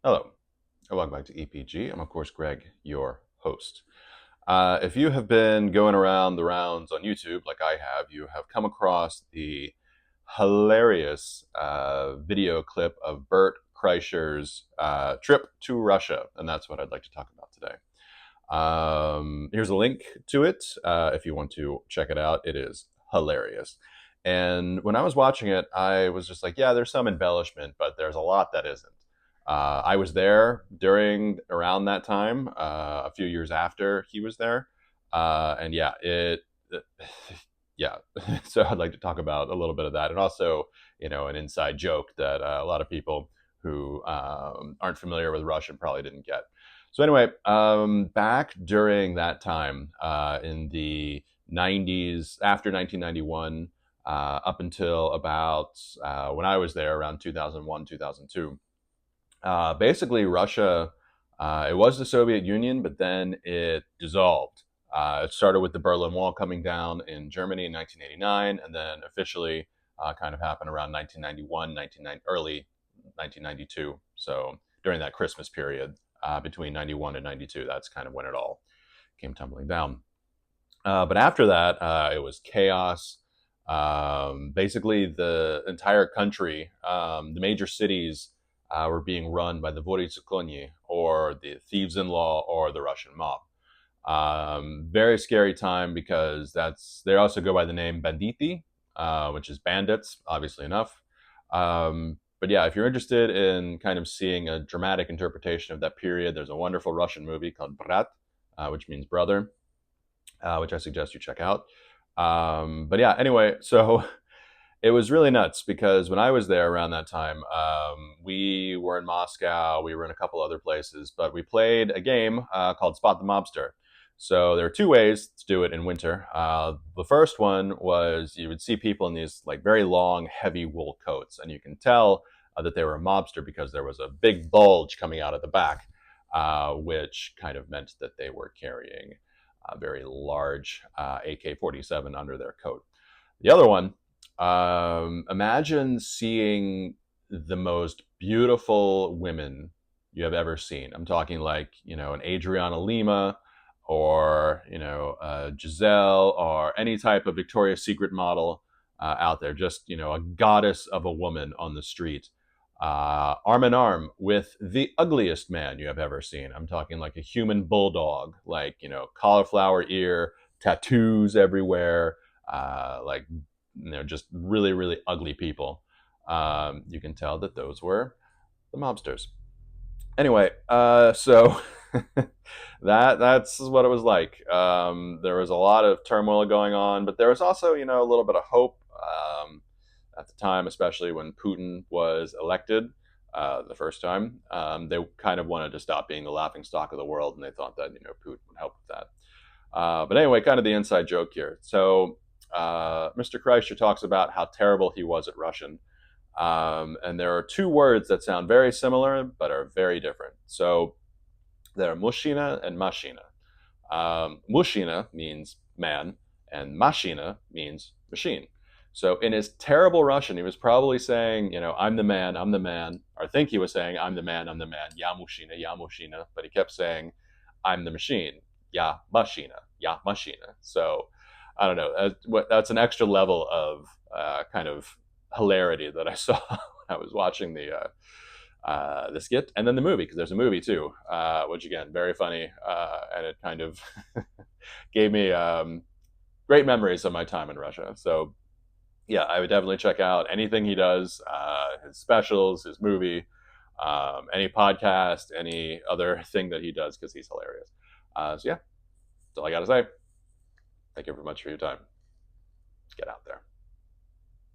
Hello, and welcome back to EPG. I'm, of course, Greg, your host. If you have been going around the rounds on YouTube, like I have, you have come across the hilarious video clip of Bert Kreischer'S trip to Russia, and that's what I'd like to talk about today. Here's a link to it if you want to check it out. It is hilarious. And when I was watching it, I was just like, yeah, there's some embellishment, but there's a lot that isn't. I was there around that time, a few years after he was there, and yeah, yeah. So I'd like to talk about a little bit of that, and also, an inside joke that a lot of people who aren't familiar with Russian probably didn't get. So anyway, back during that time in the 90s, after 1991, up until about when I was there around 2001, 2002. Basically, Russia, it was the Soviet Union, but then it dissolved. It started with the Berlin Wall coming down in Germany in 1989, and then officially kind of happened around 1991, early 1992. So during that Christmas period between 91 and 92, that's kind of when it all came tumbling down. But after that, it was chaos. Basically, the entire country, the major cities, were being run by the Voritsiklonyi, or the thieves-in-law, or the Russian mob. Very scary time because they also go by the name banditi, which is bandits, obviously enough. But yeah, if you're interested in kind of seeing a dramatic interpretation of that period, there's a wonderful Russian movie called Brat, which means brother, which I suggest you check out. But yeah, anyway, so it was really nuts because when I was there around that time, we were in Moscow, we were in a couple other places, but we played a game called Spot the Mobster. So there are two ways to do it in winter. The first one was you would see people in these like very long, heavy wool coats, and you can tell that they were a mobster because there was a big bulge coming out of the back, which kind of meant that they were carrying a very large AK-47 under their coat. The other one, imagine seeing the most beautiful women you have ever seen. I'm talking like, an Adriana Lima, or, Giselle, or any type of Victoria's Secret model out there. Just, a goddess of a woman on the street. Arm in arm with the ugliest man you have ever seen. I'm talking like a human bulldog, like, cauliflower ear, tattoos everywhere, like, just really, really ugly people. You can tell that those were the mobsters. Anyway, so that's what it was like. There was a lot of turmoil going on, but there was also, a little bit of hope at the time, especially when Putin was elected the first time. They kind of wanted to stop being the laughing stock of the world, and they thought that, Putin would help with that. But anyway, kind of the inside joke here. So Mr. Kreischer talks about how terrible he was at Russian. And there are two words that sound very similar, but are very different. So they're mushina and mashina. Mushina means man, and mashina means machine. So in his terrible Russian, he was probably saying, I'm the man, I'm the man. Or I think he was saying, I'm the man, I'm the man. Ya mushina, ya mushina. But he kept saying, I'm the machine. Ya mashina, ya mashina. So I don't know. That's an extra level of kind of hilarity that I saw when I was watching the skit, and then the movie, because there's a movie too, which again, very funny, and it kind of gave me great memories of my time in Russia. So yeah, I would definitely check out anything he does, his specials, his movie, any podcast, any other thing that he does, because he's hilarious. So yeah, that's all I got to say. Thank you very much for your time. Get out there.